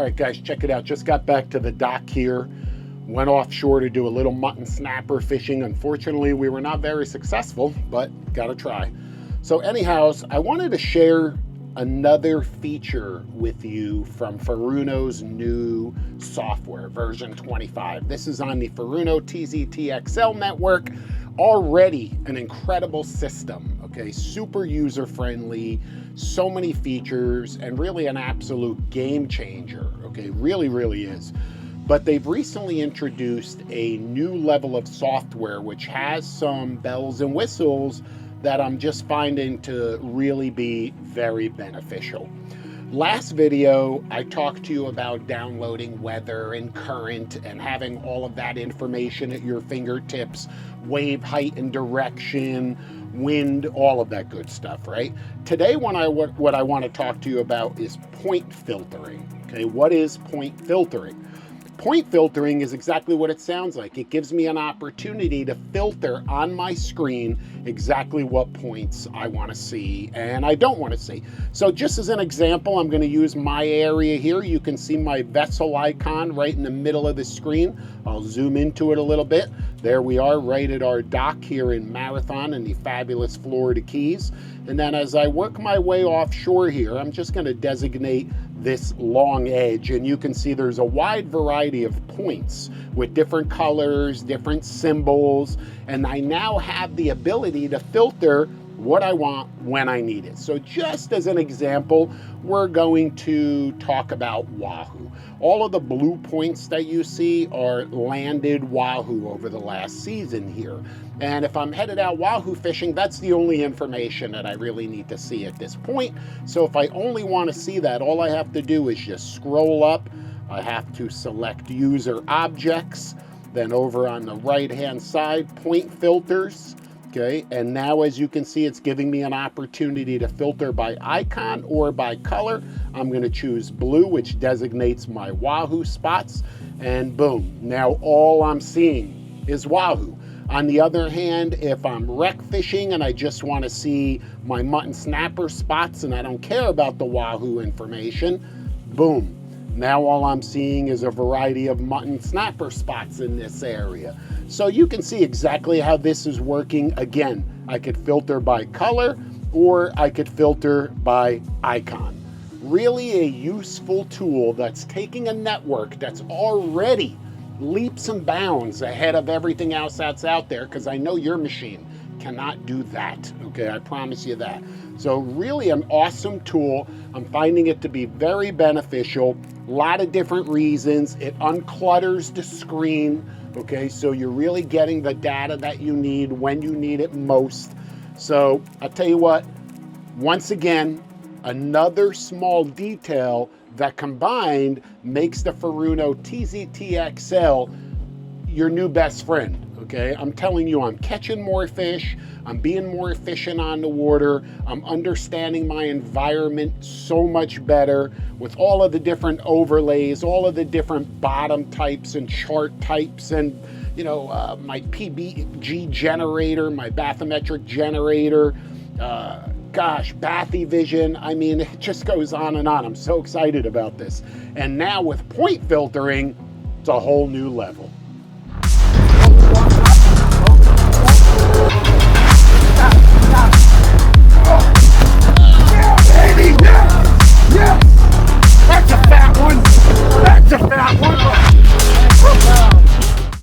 All right, guys, check it out. Just got back to the dock here. Went offshore to do a little mutton snapper fishing. Unfortunately, we were not very successful, but gotta try. So anyhows, I wanted to share another feature with you from Furuno's new software, version 25. This is on the Furuno TZTXL network. Already an incredible system, okay? Super user-friendly, so many features, and really an absolute game changer, okay? Really, really is. But they've recently introduced a new level of software which has some bells and whistles that I'm just finding to really be very beneficial. Last video, I talked to you about downloading weather and current and having all of that information at your fingertips, wave height and direction, wind, all of that good stuff, right? Today, what I want to talk to you about is point filtering, okay? What is point filtering? Point filtering is exactly what it sounds like. It gives me an opportunity to filter on my screen exactly what points I want to see and I don't want to see. So just as an example, I'm going to use my area here. You can see my vessel icon right in the middle of the screen. I'll zoom into it a little bit. There we are, right at our dock here in Marathon in the fabulous Florida Keys. And then as I work my way offshore here, I'm just going to designate this long edge, and you can see there's a wide variety of points with different colors, different symbols, and I now have the ability to filter what I want when I need it. So just as an example, we're going to talk about wahoo. All of the blue points that you see are landed wahoo over the last season here. And if I'm headed out wahoo fishing, that's the only information that I really need to see at this point. So if I only want to see that, all I have to do is just scroll up. I have to select user objects. Then over on the right-hand side, point filters. Okay, and now as you can see, it's giving me an opportunity to filter by icon or by color. I'm going to choose blue, which designates my wahoo spots, and boom, now all I'm seeing is wahoo. On the other hand, if I'm wreck fishing and I just want to see my mutton snapper spots and I don't care about the wahoo information, boom. Now all I'm seeing is a variety of mutton snapper spots in this area. So you can see exactly how this is working. Again, I could filter by color or I could filter by icon. Really a useful tool that's taking a network that's already leaps and bounds ahead of everything else that's out there, because I know your machine cannot do that, okay? I promise you that. So really an awesome tool. I'm finding it to be very beneficial. A lot of different reasons. It unclutters the screen, okay? So you're really getting the data that you need when you need it most. So I'll tell you what, once again, another small detail that combined makes the Furuno TZTXL your new best friend, okay? I'm telling you, I'm catching more fish, I'm being more efficient on the water, I'm understanding my environment so much better with all of the different overlays, all of the different bottom types and chart types, and you know, my PBG generator, my bathymetric generator, gosh, Bathyvision. I mean, it just goes on and on. I'm so excited about this. And now with point filtering, it's a whole new level.